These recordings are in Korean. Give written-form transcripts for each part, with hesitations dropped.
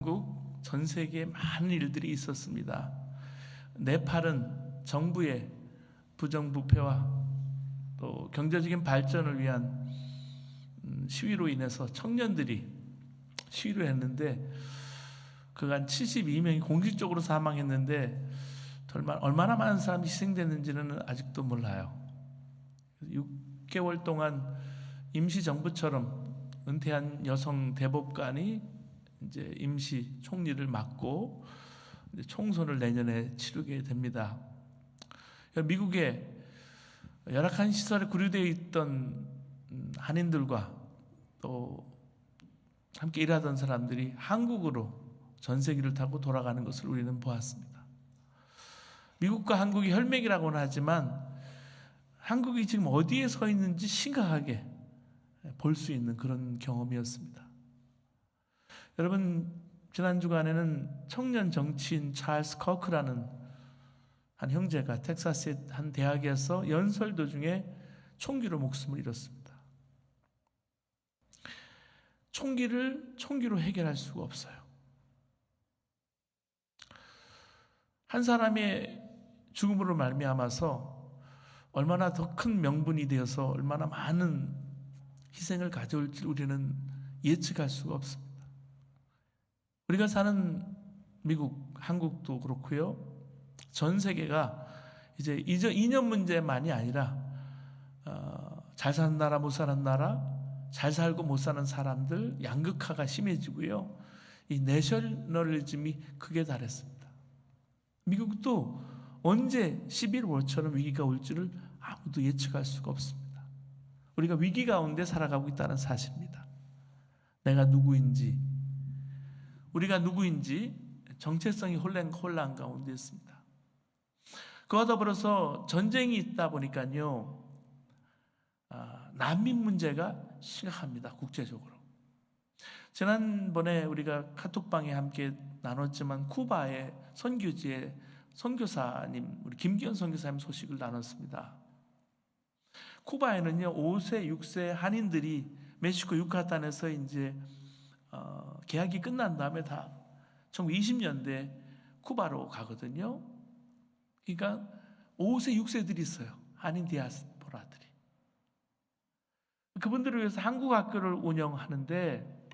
한국 전 세계에 많은 일들이 있었습니다. 네팔은 정부의 부정부패와 또 경제적인 발전을 위한 시위로 인해서 청년들이 시위를 했는데 그간 72명이 공식적으로 사망했는데 얼마나 많은 사람이 희생됐는지는 아직도 몰라요. 6개월 동안 임시정부처럼 은퇴한 여성 대법관이 이제 임시 총리를 맡고 이제 총선을 내년에 치르게 됩니다. 미국의 열악한 시설에 구류되어 있던 한인들과 또 함께 일하던 사람들이 한국으로 전세기를 타고 돌아가는 것을 우리는 보았습니다. 미국과 한국이 혈맥이라고는 하지만 한국이 지금 어디에 서 있는지 심각하게 볼 수 있는 그런 경험이었습니다. 여러분, 지난 주간에는 청년 정치인 찰스 커크라는 한 형제가 텍사스의 한 대학에서 연설 도중에 총기로 목숨을 잃었습니다. 총기를 총기로 해결할 수가 없어요. 한 사람의 죽음으로 말미암아서 얼마나 더 큰 명분이 되어서 얼마나 많은 희생을 가져올지 우리는 예측할 수가 없습니다. 우리가 사는 미국, 한국도 그렇고요. 전 세계가 이제 이념 문제만이 아니라 잘 사는 나라, 못 사는 나라, 잘 살고 못 사는 사람들 양극화가 심해지고요. 이 내셔널리즘이 극에 달했습니다. 미국도 언제 11월처럼 위기가 올지를 아무도 예측할 수가 없습니다. 우리가 위기 가운데 살아가고 있다는 사실입니다. 내가 누구인지, 우리가 누구인지 정체성이 혼란 가운데 있습니다. 그와 더불어서 전쟁이 있다 보니까요, 난민 문제가 심각합니다. 국제적으로. 지난번에 우리가 카톡방에 함께 나눴지만 쿠바의 선교지의 선교사님, 우리 김기현 선교사님 소식을 나눴습니다. 쿠바에는요 5세, 6세 한인들이 멕시코 유카탄에서 이제 계약이 끝난 다음에 다 1920년대 쿠바로 가거든요. 그러니까 5세, 6세들이 있어요. 한인 디아스포라들이. 그분들을 위해서 한국 학교를 운영하는데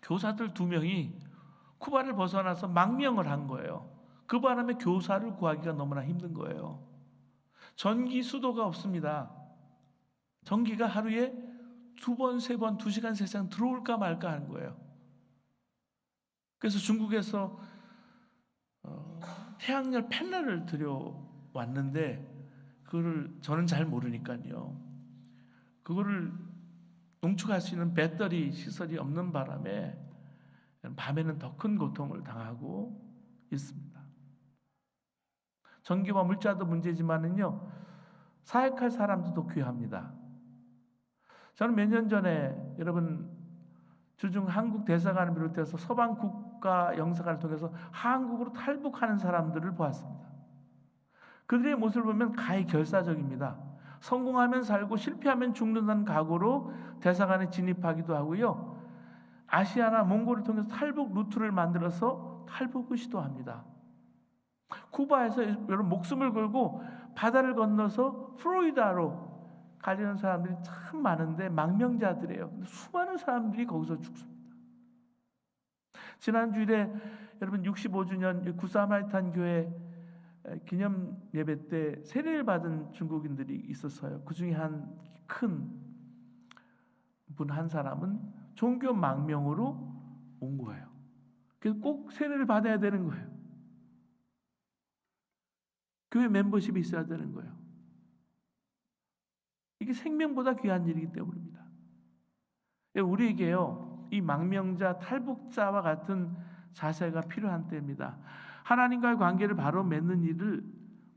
교사들 2명이 쿠바를 벗어나서 망명을 한 거예요. 그 바람에 교사를 구하기가 너무나 힘든 거예요. 전기 수도가 없습니다. 전기가 하루에 2번, 3번, 2시간, 3시간 들어올까 말까 하는 거예요. 그래서 중국에서 태양열 패널을 들여왔는데 그거를 저는 잘 모르니까요. 그거를 농축할 수 있는 배터리 시설이 없는 바람에 밤에는 더 큰 고통을 당하고 있습니다. 전기와 물자도 문제지만은요, 사역할 사람들도 귀합니다. 저는 몇 년 전에 여러분 주중 한국 대사관을 비롯해서 서방 국가 영사관을 통해서 한국으로 탈북하는 사람들을 보았습니다. 그들의 모습을 보면 가히 결사적입니다. 성공하면 살고 실패하면 죽는다는 각오로 대사관에 진입하기도 하고요. 아시아나 몽골을 통해서 탈북 루트를 만들어서 탈북을 시도합니다. 쿠바에서 여러분 목숨을 걸고 바다를 건너서 플로리다로 가려는 사람들이 참 많은데 망명자들이에요. 수많은 사람들이 거기서 죽습니다. 지난주일에 여러분 65주년 구사마리탄 교회 기념 예배 때 세례를 받은 중국인들이 있었어요. 그 중에 한 큰 분 한 사람은 종교 망명으로 온 거예요. 그래서 꼭 세례를 받아야 되는 거예요. 교회 멤버십이 있어야 되는 거예요. 이게 생명보다 귀한 일이기 때문입니다. 우리에게요, 이 망명자, 탈북자와 같은 자세가 필요한 때입니다. 하나님과의 관계를 바로 맺는 일을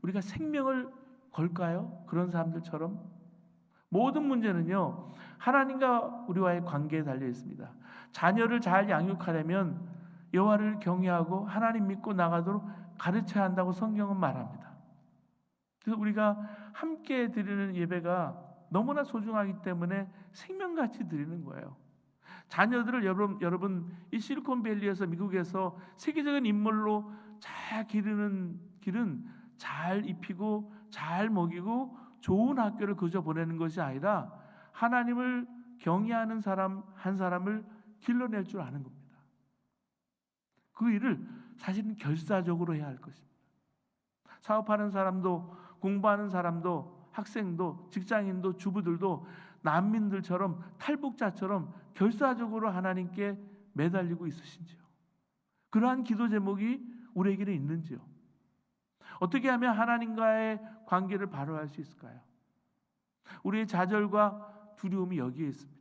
우리가 생명을 걸까요? 그런 사람들처럼? 모든 문제는요, 하나님과 우리와의 관계에 달려 있습니다. 자녀를 잘 양육하려면 여호와를 경외하고 하나님 믿고 나가도록 가르쳐야 한다고 성경은 말합니다. 그래서 우리가 함께 드리는 예배가 너무나 소중하기 때문에 생명같이 드리는 거예요. 자녀들을 여러분 이 실리콘밸리에서 미국에서 세계적인 인물로 잘 기르는 길은 잘 입히고 잘 먹이고 좋은 학교를 그저 보내는 것이 아니라 하나님을 경외하는 사람 한 사람을 길러낼 줄 아는 겁니다. 그 일을 사실은 결사적으로 해야 할 것입니다. 사업하는 사람도 공부하는 사람도 학생도 직장인도 주부들도 난민들처럼 탈북자처럼 결사적으로 하나님께 매달리고 있으신지요? 그러한 기도 제목이 우리에게는 있는지요? 어떻게 하면 하나님과의 관계를 바로 할 수 있을까요? 우리의 좌절과 두려움이 여기에 있습니다.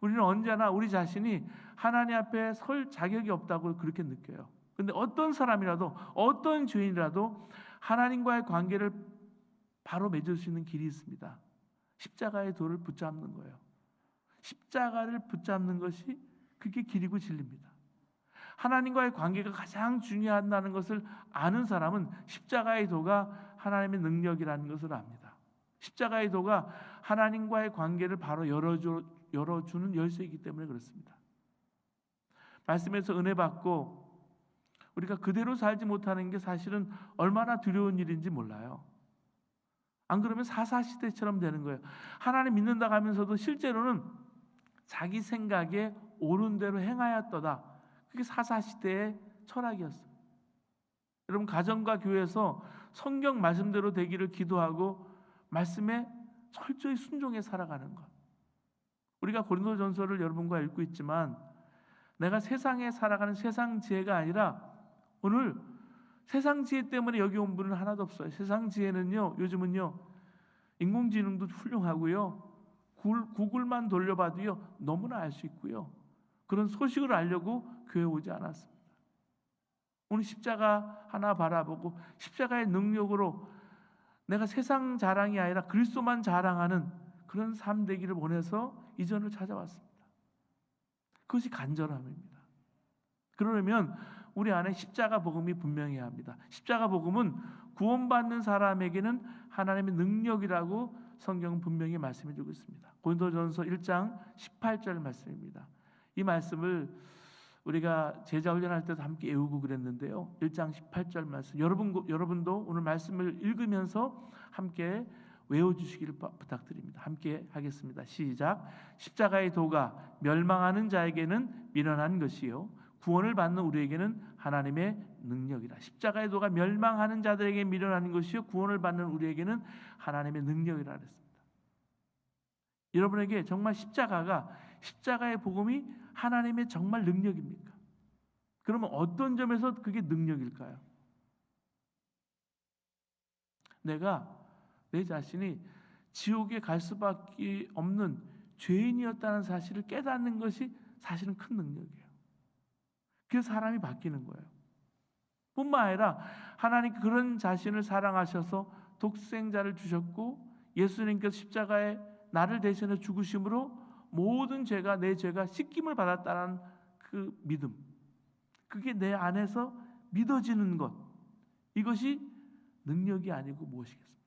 우리는 언제나 우리 자신이 하나님 앞에 설 자격이 없다고 그렇게 느껴요. 그런데 어떤 사람이라도 어떤 죄인이라도 하나님과의 관계를 바로 맺을 수 있는 길이 있습니다. 십자가의 도를 붙잡는 거예요. 십자가를 붙잡는 것이 그게 길이고 진리입니다. 하나님과의 관계가 가장 중요하다는 것을 아는 사람은 십자가의 도가 하나님의 능력이라는 것을 압니다. 십자가의 도가 하나님과의 관계를 바로 열어주는 열쇠이기 때문에 그렇습니다. 말씀에서 은혜 받고 우리가 그대로 살지 못하는 게 사실은 얼마나 두려운 일인지 몰라요. 안 그러면 사사시대처럼 되는 거예요. 하나님 믿는다 하면서도 실제로는 자기 생각에 옳은 대로 행하였도다. 그게 사사시대의 철학이었어요. 여러분 가정과 교회에서 성경 말씀대로 되기를 기도하고 말씀에 철저히 순종해 살아가는 것. 우리가 고린도전서를 여러분과 읽고 있지만 내가 세상에 살아가는 세상 지혜가 아니라 오늘 세상 지혜 때문에 여기 온 분은 하나도 없어요. 세상 지혜는요, 요즘은요, 인공지능도 훌륭하고요, 구글만 돌려봐도요, 너무나 알 수 있고요. 그런 소식을 알려고 교회 오지 않았습니다. 오늘 십자가 하나 바라보고 십자가의 능력으로 내가 세상 자랑이 아니라 그리스도만 자랑하는 그런 삶 되기를 원해서 이전을 찾아왔습니다. 그것이 간절함입니다. 그러려면 우리 안에 십자가 복음이 분명해야 합니다. 십자가 복음은 구원받는 사람에게는 하나님의 능력이라고 성경은 분명히 말씀해 주고 있습니다. 고린도전서 1장 18절 말씀입니다. 이 말씀을 우리가 제자 훈련할 때도 함께 외우고 그랬는데요. 1장 18절 말씀 여러분도 오늘 말씀을 읽으면서 함께 외워주시기를 부탁드립니다. 함께 하겠습니다. 시작. 십자가의 도가 멸망하는 자에게는 미련한 것이요 구원을 받는 우리에게는 하나님의 능력이라. 십자가의 도가 멸망하는 자들에게 미련한 것이요 구원을 받는 우리에게는 하나님의 능력이라 그랬습니다. 여러분에게 정말 십자가의 복음이 하나님의 정말 능력입니까? 그러면 어떤 점에서 그게 능력일까요? 내가 내 자신이 지옥에 갈 수밖에 없는 죄인이었다는 사실을 깨닫는 것이 사실은 큰 능력이에요. 그래서 사람이 바뀌는 거예요. 뿐만 아니라 하나님 그런 자신을 사랑하셔서 독생자를 주셨고 예수님께서 십자가에 나를 대신해 죽으심으로 모든 내 죄가 씻김을 받았다는 그 믿음, 그게 내 안에서 믿어지는 것, 이것이 능력이 아니고 무엇이겠습니까?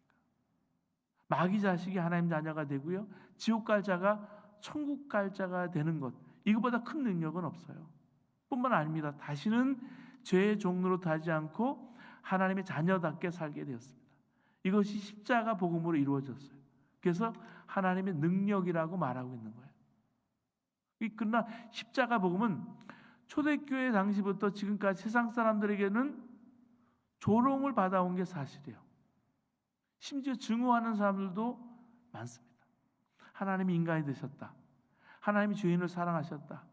마귀 자식이 하나님 자녀가 되고요, 지옥 갈 자가 천국 갈 자가 되는 것, 이것보다 큰 능력은 없어요. 뿐만 아닙니다. 다시는 죄의 종로로 타지 않고 하나님의 자녀답게 살게 되었습니다. 이것이 십자가 복음으로 이루어졌어요. 그래서 하나님의 능력이라고 말하고 있는 거예요. 그러나 십자가 복음은 초대교회 당시부터 지금까지 세상 사람들에게는 조롱을 받아온 게 사실이에요. 심지어 증오하는 사람들도 많습니다. 하나님이 인간이 되셨다. 하나님이 죄인을 사랑하셨다.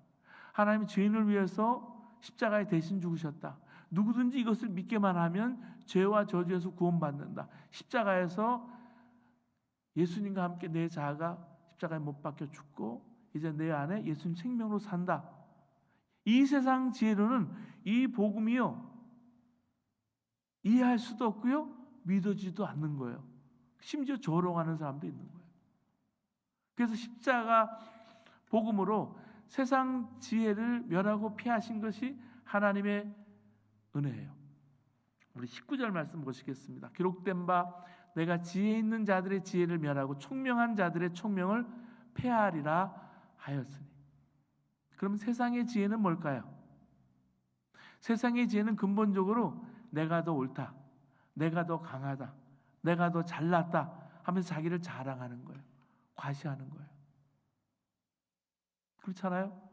하나님이 죄인을 위해서 십자가에 대신 죽으셨다. 누구든지 이것을 믿게만 하면 죄와 저주에서 구원받는다. 십자가에서 예수님과 함께 내 자아가 십자가에 못 박혀 죽고 이제 내 안에 예수님 생명으로 산다. 이 세상 지혜로는 이 복음이요, 이해할 수도 없고요, 믿어지지도 않는 거예요. 심지어 조롱하는 사람도 있는 거예요. 그래서 십자가 복음으로 세상 지혜를 멸하고 피하신 것이 하나님의 은혜예요. 우리 19절 말씀 보시겠습니다. 기록된 바 내가 지혜 있는 자들의 지혜를 멸하고 총명한 자들의 총명을 폐하리라 하였으니. 그럼 세상의 지혜는 뭘까요? 세상의 지혜는 근본적으로 내가 더 옳다, 내가 더 강하다, 내가 더 잘났다 하면서 자기를 자랑하는 거예요. 과시하는 거예요. 그렇잖아요?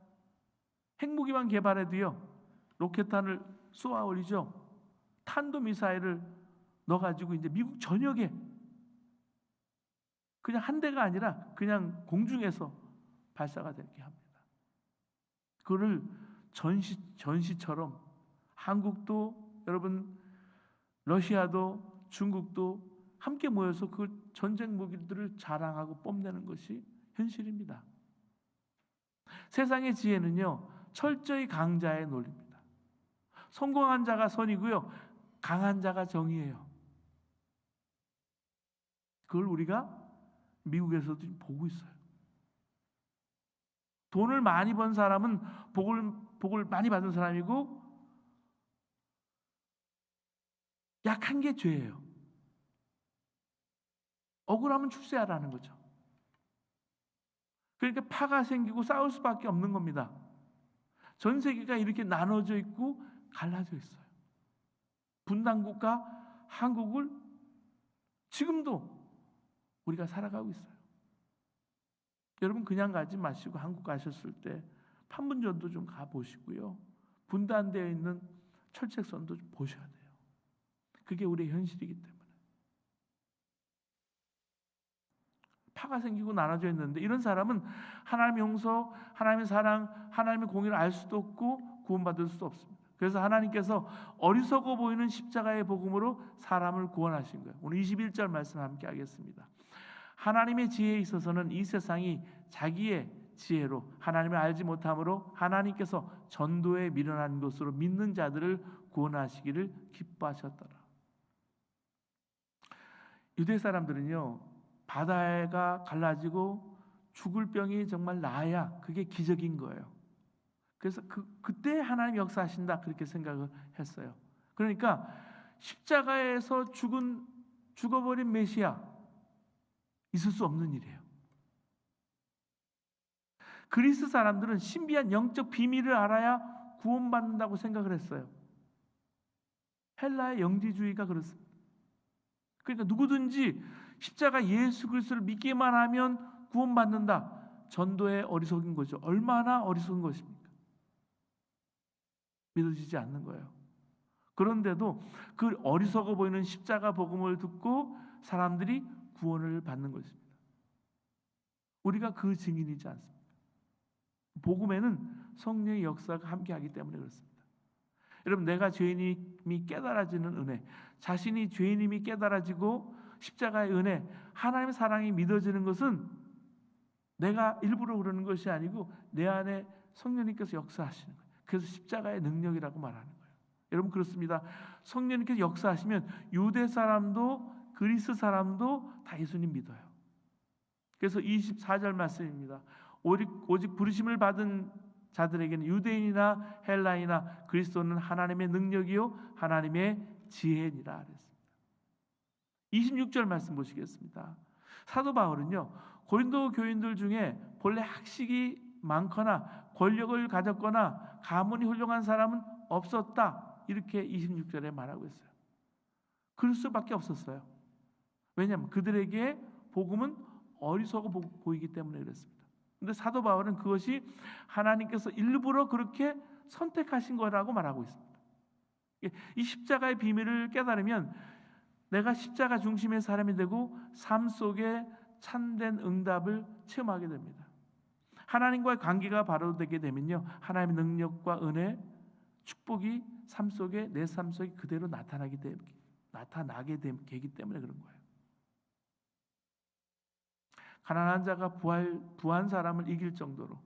핵무기만 개발해도요, 로켓탄을 쏘아 올리죠. 탄도미사일을 넣어가지고 이제 미국 전역에 그냥 한 대가 아니라 그냥 공중에서 발사가 되게 합니다. 그거를 전시처럼 한국도, 여러분, 러시아도, 중국도 함께 모여서 그 전쟁 무기들을 자랑하고 뽐내는 것이 현실입니다. 세상의 지혜는요, 철저히 강자의 논리입니다. 성공한 자가 선이고요, 강한 자가 정의예요. 그걸 우리가 미국에서도 보고 있어요. 돈을 많이 번 사람은 복을 많이 받은 사람이고, 약한 게 죄예요. 억울하면 출세하라는 거죠. 그러니까 파가 생기고 싸울 수밖에 없는 겁니다. 전 세계가 이렇게 나눠져 있고 갈라져 있어요. 분단국가 한국을 지금도 우리가 살아가고 있어요. 여러분, 그냥 가지 마시고 한국 가셨을 때 판문점도 좀 가보시고요, 분단되어 있는 철책선도 좀 보셔야 돼요. 그게 우리의 현실이기 때문에. 파가 생기고 나눠져 있는데, 이런 사람은 하나님의 용서, 하나님의 사랑, 하나님의 공의를 알 수도 없고 구원받을 수도 없습니다. 그래서 하나님께서 어리석어 보이는 십자가의 복음으로 사람을 구원하신 거예요. 오늘 21절 말씀 함께 하겠습니다. 하나님의 지혜에 있어서는 이 세상이 자기의 지혜로 하나님을 알지 못함으로 하나님께서 전도에 미련한 것으로 믿는 자들을 구원하시기를 기뻐하셨더라. 유대 사람들은요, 바다가 갈라지고 죽을 병이 정말 나야 그게 기적인 거예요. 그래서 그때 하나님 역사하신다 그렇게 생각을 했어요. 그러니까 십자가에서 죽어버린 메시아 있을 수 없는 일이에요. 그리스 사람들은 신비한 영적 비밀을 알아야 구원받는다고 생각을 했어요. 헬라의 영지주의가 그렇습니다. 그러니까 누구든지 십자가 예수 그리스도를 믿기만 하면 구원받는다. 전도의 어리석인 거죠. 얼마나 어리석은 것입니까? 믿어지지 않는 거예요. 그런데도 그 어리석어 보이는 십자가 복음을 듣고 사람들이 구원을 받는 것입니다. 우리가 그 증인이지 않습니까? 복음에는 성령의 역사가 함께하기 때문에 그렇습니다. 여러분, 내가 죄인임이 깨달아지는 은혜, 자신이 죄인임이 깨달아지고 십자가의 은혜, 하나님의 사랑이 믿어지는 것은 내가 일부러 그러는 것이 아니고 내 안에 성령님께서 역사하시는 거예요. 그래서 십자가의 능력이라고 말하는 거예요. 여러분, 그렇습니다. 성령님께서 역사하시면 유대 사람도 그리스 사람도 다 예수님 믿어요. 그래서 24절 말씀입니다. 오직 부르심을 받은 자들에게는 유대인이나 헬라이나 그리스도는 하나님의 능력이요 하나님의 지혜니라 그랬습니다. 26절 말씀 보시겠습니다. 사도 바울은요, 고린도 교인들 중에 본래 학식이 많거나 권력을 가졌거나 가문이 훌륭한 사람은 없었다 이렇게 26절에 말하고 있어요. 그럴 수밖에 없었어요. 왜냐하면 그들에게 복음은 어리석어 보이기 때문에 그랬습니다. 그런데 사도 바울은 그것이 하나님께서 일부러 그렇게 선택하신 거라고 말하고 있습니다. 이 십자가의 비밀을 깨달으면 내가 십자가 중심의 사람이 되고 삶 속에 참된 응답을 체험하게 됩니다. 하나님과의 관계가 바로 되게 되면요, 하나님의 능력과 은혜, 축복이 삶 속에, 내 삶 속에 그대로 나타나게 되기 때문에 그런 거예요. 가난한 자가 부한 사람을 이길 정도로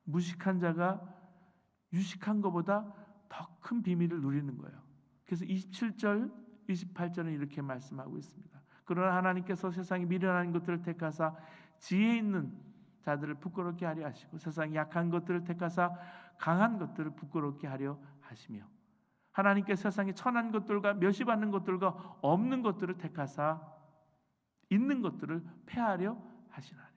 무식한 자가 유식한 것보다 더 큰 비밀을 누리는 거예요. 그래서 27절, 28절은 이렇게 말씀하고 있습니다. 그러나 하나님께서 세상에 미련한 것들을 택하사 지혜 있는 자들을 부끄럽게 하려 하시고 세상에 약한 것들을 택하사 강한 것들을 부끄럽게 하려 하시며 하나님께서 세상에 천한 것들과 멸시받는 것들과 없는 것들을 택하사 있는 것들을 폐하려 하시나니.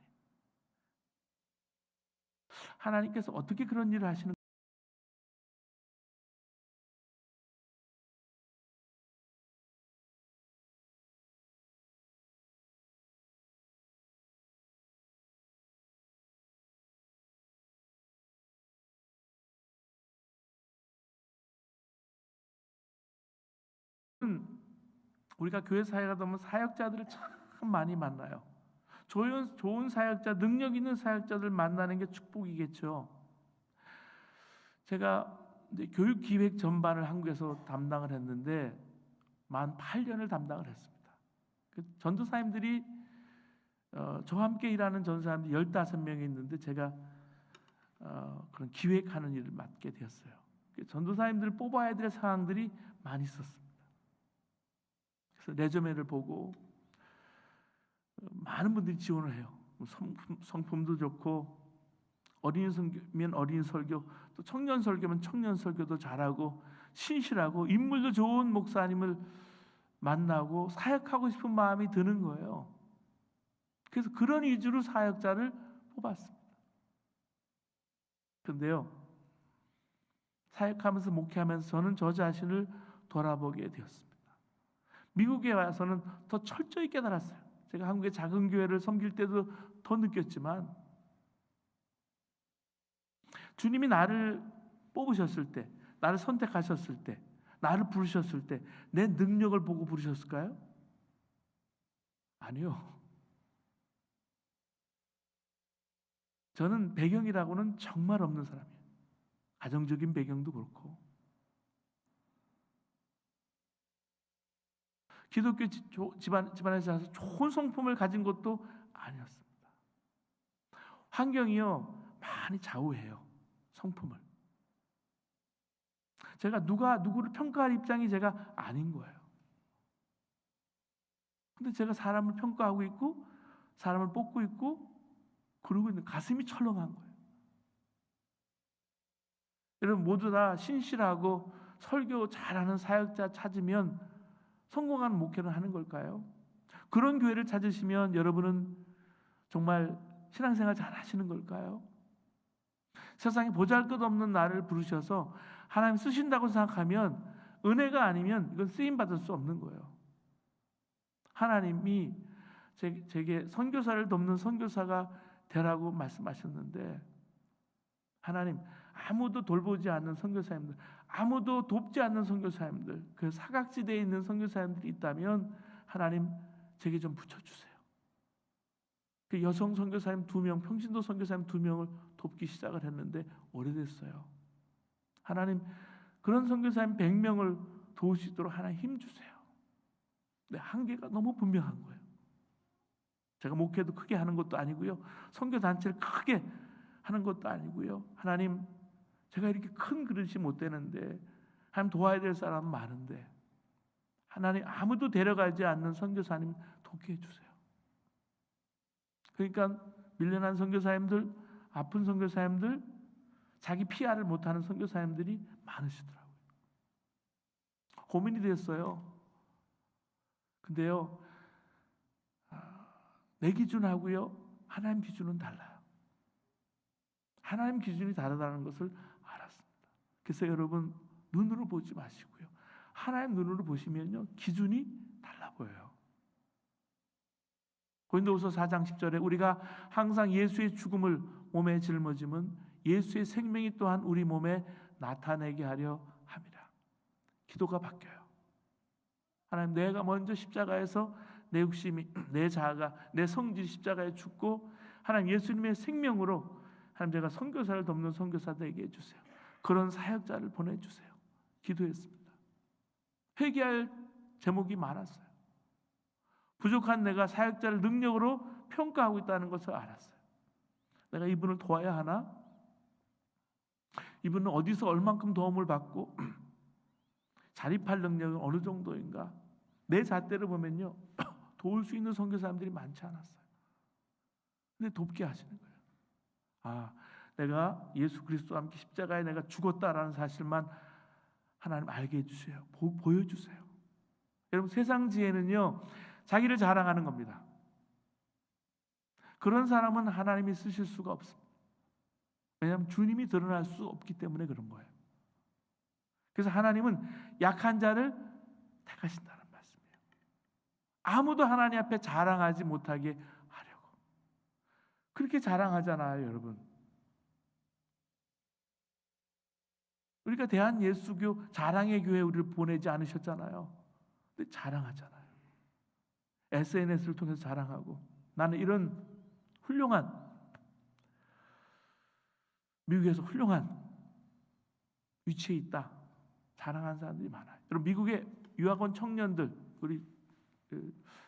하나님께서 어떻게 그런 일을 하시는 우리가 교회 사회가 되면 사역자들을 참 많이 만나요. 좋은 사역자, 능력 있는 사역자들 만나는 게 축복이겠죠. 제가 이제 교육 기획 전반을 한국에서 담당을 했는데 만 8년을 담당을 했습니다. 전도사님들이 저와 함께 일하는 전도사님들이 15명이 있는데 제가 그런 기획하는 일을 맡게 되었어요. 전도사님들을 뽑아야 될 상황들이 많이 있었습니다. 그래서 레저메를 보고 많은 분들이 지원을 해요. 성품도 좋고, 어린이 설교면 어린이 설교, 또 청년 설교면 청년 설교도 잘하고, 신실하고, 인물도 좋은 목사님을 만나고 사역하고 싶은 마음이 드는 거예요. 그래서 그런 위주로 사역자를 뽑았습니다. 그런데요, 사역하면서 목회하면서 저는 저 자신을 돌아보게 되었습니다. 미국에 와서는 더 철저히 깨달았어요. 제가 한국의 작은 교회를 섬길 때도 더 느꼈지만, 주님이 나를 뽑으셨을 때, 나를 선택하셨을 때, 나를 부르셨을 때 내 능력을 보고 부르셨을까요? 아니요. 저는 배경이라고는 정말 없는 사람이에요. 가정적인 배경도 그렇고, 기독교 집안에서 좋은 성품을 가진 것도 아니었습니다. 환경이요, 많이 좌우해요. 성품을. 제가 누구를 평가할 입장이 제가 아닌 거예요. 근데 제가 사람을 평가하고 있고 사람을 뽑고 있고 그러고 있는, 가슴이 철렁한 거예요. 여러분 모두 다 신실하고 설교 잘하는 사역자 찾으면 성공하는 목회를 하는 걸까요? 그런 교회를 찾으시면 여러분은 정말 신앙생활 잘 하시는 걸까요? 세상에 보잘것없는 나를 부르셔서 하나님 쓰신다고 생각하면, 은혜가 아니면 이건 쓰임받을 수 없는 거예요. 하나님이 제게 선교사를 돕는 선교사가 되라고 말씀하셨는데, 하나님 아무도 돌보지 않는 선교사님들, 아무도 돕지 않는 선교사님들, 그 사각지대에 있는 선교사님들이 있다면 하나님 제게 좀 붙여주세요. 그 여성 선교사님 2명, 평신도 선교사님 2명을 돕기 시작을 했는데 오래됐어요. 하나님 그런 선교사님 100명을 도울 수 있도록 하나님 힘주세요. 근데 한계가 너무 분명한 거예요. 제가 목회도 크게 하는 것도 아니고요, 선교단체를 크게 하는 것도 아니고요. 하나님 제가 이렇게 큰 그릇이 못 되는데, 하나님 도와야 될 사람은 많은데, 하나님 아무도 데려가지 않는 선교사님 돕게 해주세요. 그러니까 밀려난 선교사님들, 아픈 선교사님들, 자기 PR을 못하는 선교사님들이 많으시더라고요. 고민이 됐어요. 근데요, 내 기준하고요 하나님 기준은 달라요. 하나님 기준이 다르다는 것을 알았습니다. 그래서 여러분 눈으로 보지 마시고요, 하나님 눈으로 보시면요 기준이 달라 보여요. 고린도후서 4장 10절에 우리가 항상 예수의 죽음을 몸에 짊어짐은 예수의 생명이 또한 우리 몸에 나타내게 하려 함이라. 기도가 바뀌어요. 하나님, 내가 먼저 십자가에서 내 욕심이, 내 자아가, 내 성질이 십자가에 죽고, 하나님 예수님의 생명으로 하나님 제가 선교사를 돕는 선교사 되게 해주세요. 그런 사역자를 보내주세요. 기도했습니다. 회개할 제목이 많았어요. 부족한 내가 사역자를 능력으로 평가하고 있다는 것을 알았어요. 내가 이분을 도와야 하나? 이분은 어디서 얼만큼 도움을 받고 자립할 능력은 어느 정도인가? 내 잣대를 보면요 도울 수 있는 선교사님들이 많지 않았어요. 근데 돕게 하시는 거예요. 아, 내가 예수 그리스도와 함께 십자가에 내가 죽었다라는 사실만 하나님 알게 해주세요. 보여주세요. 여러분 세상 지혜는요 자기를 자랑하는 겁니다. 그런 사람은 하나님이 쓰실 수가 없습니다. 왜냐하면 주님이 드러날 수 없기 때문에 그런 거예요. 그래서 하나님은 약한 자를 택하신다는 말씀이에요. 아무도 하나님 앞에 자랑하지 못하게 하려고. 그렇게 자랑하잖아요, 여러분. 우리가 대한예수교 자랑의 교회 우리를 보내지 않으셨잖아요. 근데 자랑하잖아요. SNS를 통해서 자랑하고, 나는 이런 훌륭한, 미국에서 훌륭한 위치에 있다, 자랑하는 사람들이 많아요. 여러분, 미국의 유학원 청년들, 우리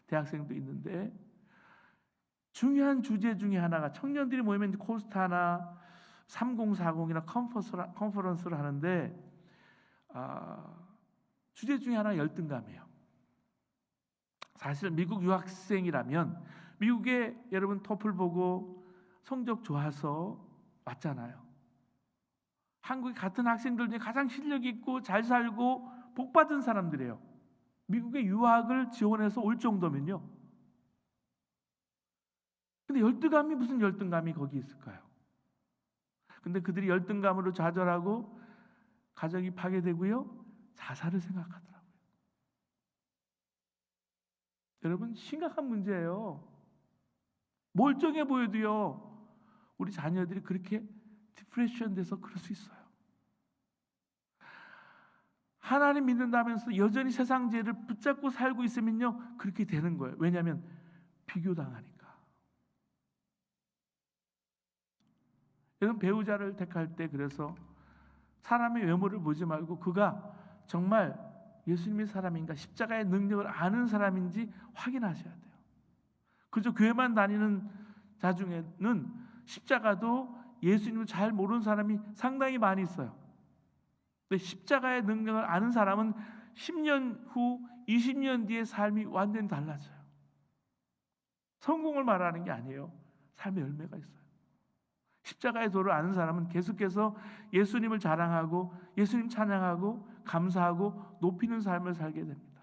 대학생도 있는데, 중요한 주제 중에 하나가, 청년들이 모이면 코스타나 3040이나 컨퍼런스를 하는데, 주제 중에 하나가 열등감이에요. 사실 미국 유학생이라면 미국에 여러분 토플 보고 성적 좋아서 왔잖아요. 한국의 같은 학생들 중에 가장 실력 있고 잘 살고 복 받은 사람들이에요. 미국에 유학을 지원해서 올 정도면요. 근데 열등감이, 무슨 열등감이 거기 있을까요? 근데 그들이 열등감으로 좌절하고 가정이 파괴되고요, 자살을 생각하더라고요. 여러분, 심각한 문제예요. 멀쩡해 보여도요, 우리 자녀들이 그렇게 디프레션 돼서 그럴 수 있어요. 하나님 믿는다면서 여전히 세상 죄를 붙잡고 살고 있으면요, 그렇게 되는 거예요. 왜냐하면 비교당하니까. 여러분, 배우자를 택할 때 그래서 사람의 외모를 보지 말고 그가 정말 예수님의 사람인가, 십자가의 능력을 아는 사람인지 확인하셔야 돼요. 그저 교회만 다니는 자 중에는 십자가도 예수님을 잘 모르는 사람이 상당히 많이 있어요. 근데 십자가의 능력을 아는 사람은 10년 후, 20년 뒤의 삶이 완전히 달라져요. 성공을 말하는 게 아니에요. 삶의 열매가 있어요. 십자가의 도를 아는 사람은 계속해서 예수님을 자랑하고 예수님 찬양하고 감사하고 높이는 삶을 살게 됩니다.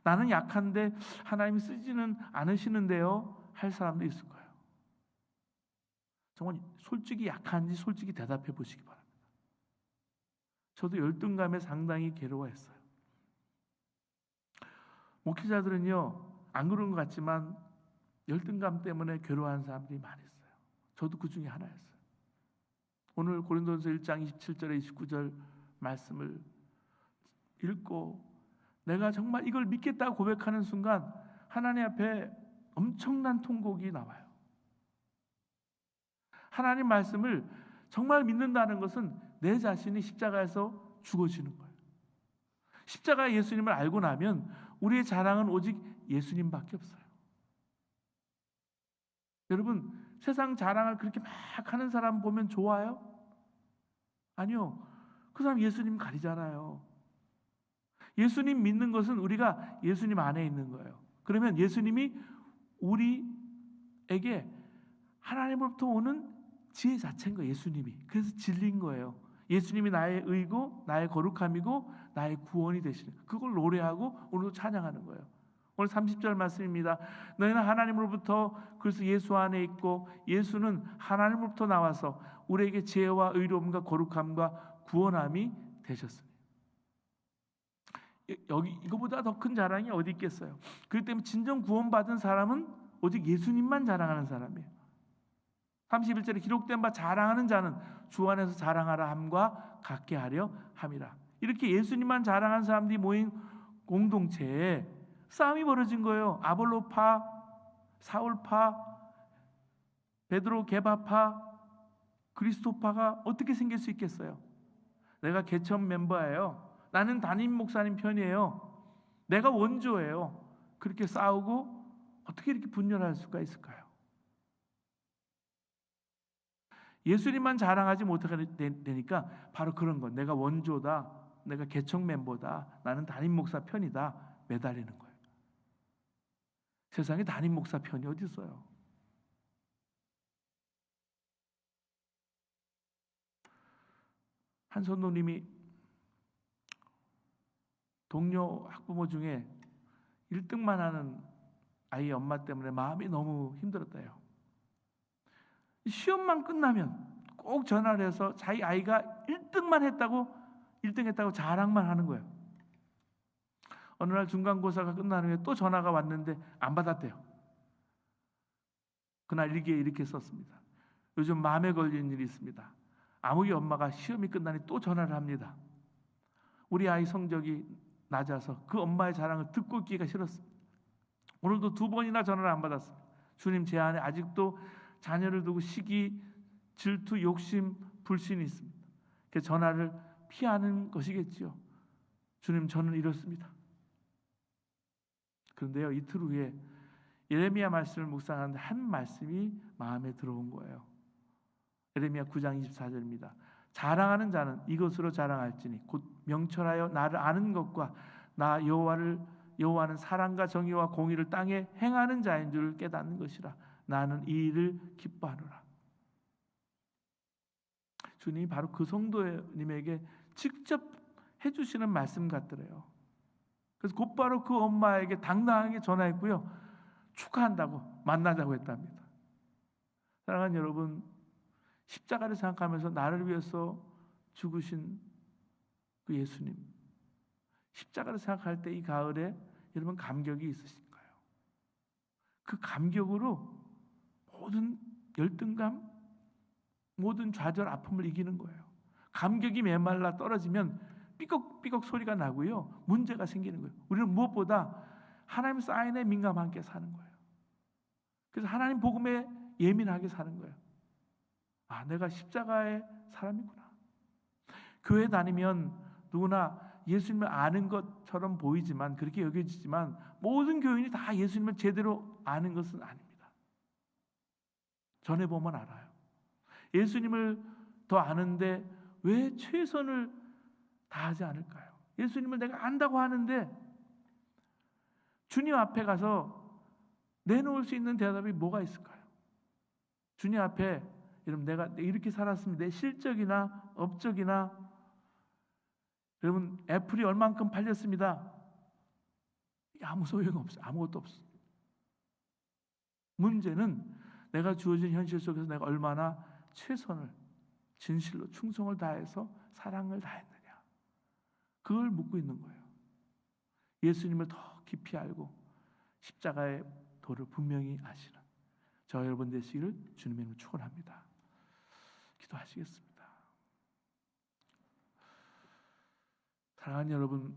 나는 약한데 하나님이 쓰지는 않으시는데요, 할 사람도 있을 거예요. 정말 솔직히 약한지 솔직히 대답해 보시기 바랍니다. 저도 열등감에 상당히 괴로워했어요. 목회자들은요, 안 그런 것 같지만 열등감 때문에 괴로워하는 사람들이 많이 있어요. 저도 그 중에 하나였어요. 오늘 고린도전서 1장 27절에 29절 말씀을 읽고 내가 정말 이걸 믿겠다고 고백하는 순간 하나님 앞에 엄청난 통곡이 나와요. 하나님 말씀을 정말 믿는다는 것은 내 자신이 십자가에서 죽어지는 거예요. 십자가 예수님을 알고 나면 우리의 자랑은 오직 예수님밖에 없어요. 여러분, 세상 자랑을 그렇게 막 하는 사람 보면 좋아요? 아니요. 그 사람 예수님 가리잖아요. 예수님 믿는 것은 우리가 예수님 안에 있는 거예요. 그러면 예수님이 우리에게 하나님으로부터 오는 지혜 자체인 거예요. 예수님이. 그래서 진리인 거예요. 예수님이 나의 의고 나의 거룩함이고 나의 구원이 되시는, 그걸 노래하고 오늘도 찬양하는 거예요. 오늘 30절 말씀입니다. 너희는 하나님으로부터, 그래서 예수 안에 있고 예수는 하나님으로부터 나와서 우리에게 지혜와 의로움과 거룩함과 구원함이 되셨으니. 여기 이거보다 더 큰 자랑이 어디 있겠어요? 그렇기 때문에 진정 구원받은 사람은 오직 예수님만 자랑하는 사람이에요. 31절에 기록된 바 자랑하는 자는 주 안에서 자랑하라 함과 같게 하려 함이라. 이렇게 예수님만 자랑하는 사람들이 모인 공동체에 싸움이 벌어진 거예요. 아볼로파, 사울파, 베드로 게바파, 그리스도파가 어떻게 생길 수 있겠어요? 내가 개천 멤버예요. 나는 담임 목사님 편이에요. 내가 원조예요. 그렇게 싸우고 어떻게 이렇게 분열할 수가 있을까요? 예수님만 자랑하지 못하게 되니까 바로 그런 거, 내가 원조다, 내가 개척 멤버다, 나는 담임 목사 편이다, 매달리는 거예요. 세상에 담임 목사 편이 어디 있어요? 한 선도님이 동료 학부모 중에 1등만 하는 아이 엄마 때문에 마음이 너무 힘들었대요. 시험만 끝나면 꼭 전화를 해서 자기 아이가 1등만 했다고 1등 했다고 자랑만 하는 거예요. 어느 날 중간고사가 끝난 후에 또 전화가 왔는데 안 받았대요. 그날 일기에 이렇게 썼습니다. 요즘 마음에 걸린 일이 있습니다. 아무리 엄마가 시험이 끝나니 또 전화를 합니다. 우리 아이 성적이 낮아서 그 엄마의 자랑을 듣고 있기가 싫었습니다. 오늘도 2번이나 전화를 안 받았습니다. 주님, 제 안에 아직도 자녀를 두고 시기, 질투, 욕심, 불신이 있습니다. 그 전화를 피하는 것이겠지요. 주님, 저는 이렇습니다. 그런데요, 이틀 후에 예레미야 말씀을 묵상하는데 한 말씀이 마음에 들어온 거예요. 예레미야 9장 24절입니다. 자랑하는 자는 이것으로 자랑할지니 곧 명철하여 나를 아는 것과 나 여호와는 사랑과 정의와 공의를 땅에 행하는 자인 줄 깨닫는 것이라. 나는 이 일을 기뻐하노라. 주님이 바로 그 성도님에게 직접 해주시는 말씀 같더래요. 그래서 곧바로 그 엄마에게 당당하게 전화했고요, 축하한다고 만나자고 했답니다. 사랑하는 여러분, 십자가를 생각하면서 나를 위해서 죽으신 그 예수님, 십자가를 생각할 때 이 가을에 여러분 감격이 있으신가요? 그 감격으로 모든 열등감, 모든 좌절, 아픔을 이기는 거예요. 감격이 메말라 떨어지면 삐걱삐걱 소리가 나고요, 문제가 생기는 거예요. 우리는 무엇보다 하나님 사인에 민감하게 사는 거예요. 그래서 하나님 복음에 예민하게 사는 거예요. 아, 내가 십자가의 사람이구나. 교회 다니면 누구나 예수님을 아는 것처럼 보이지만, 그렇게 여겨지지만 모든 교인이 다 예수님을 제대로 아는 것은 아닙니다. 전해보면 알아요. 예수님을 더 아는데 왜 최선을 다하지 않을까요? 예수님을 내가 안다고 하는데 주님 앞에 가서 내놓을 수 있는 대답이 뭐가 있을까요? 주님 앞에 여러분, 내가 이렇게 살았으면 내 실적이나 업적이나, 여러분 애플이 얼만큼 팔렸습니다. 아무 소용 없어요. 아무것도 없어요. 문제는 내가 주어진 현실 속에서 내가 얼마나 최선을, 진실로 충성을 다해서 사랑을 다했느냐, 그걸 묻고 있는 거예요. 예수님을 더 깊이 알고 십자가의 도를 분명히 아시는 저 여러분 되시기를 주님의 이름으로 축원합니다. 기도하시겠습니다. 사랑하는 여러분,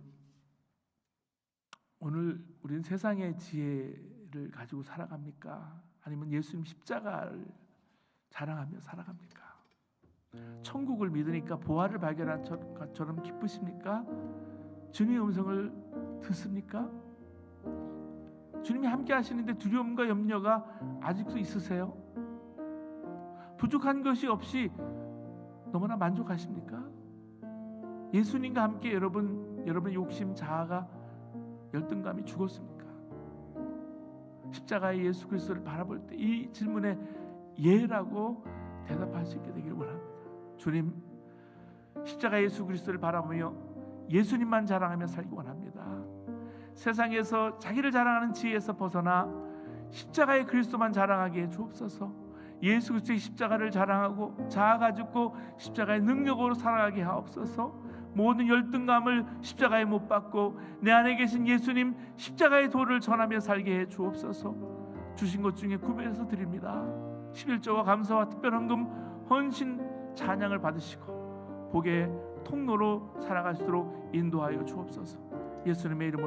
오늘 우리는 세상의 지혜를 가지고 살아갑니까? 아니면 예수님 십자가를 자랑하며 살아갑니까? 천국을 믿으니까 보화를 발견한 것처럼 기쁘십니까? 주님의 음성을 듣습니까? 주님이 함께 하시는데 두려움과 염려가 아직도 있으세요? 부족한 것이 없이 너무나 만족하십니까? 예수님과 함께 여러분의 욕심, 자아가, 열등감이 죽었습니까? 십자가의 예수 그리스도를 바라볼 때 이 질문에 예라고 대답할 수 있게 되기를 원합니다. 주님, 십자가의 예수 그리스도를 바라보며 예수님만 자랑하며 살기 원합니다. 세상에서 자기를 자랑하는 지혜에서 벗어나 십자가의 그리스도만 자랑하게 해 주옵소서. 예수 그리스도의 십자가를 자랑하고 자아 가지고 십자가의 능력으로 살아가게 하옵소서. 모든 열등감을 십자가에 못 박고 내 안에 계신 예수님 십자가의 도를 전하며 살게 해 주옵소서. 주신 것 중에 구별해서 드립니다. 11조와 감사와 특별헌금 헌신 찬양을 받으시고 복의 통로로 살아갈 수 있도록 인도하여 주옵소서. 예수님의 이름으로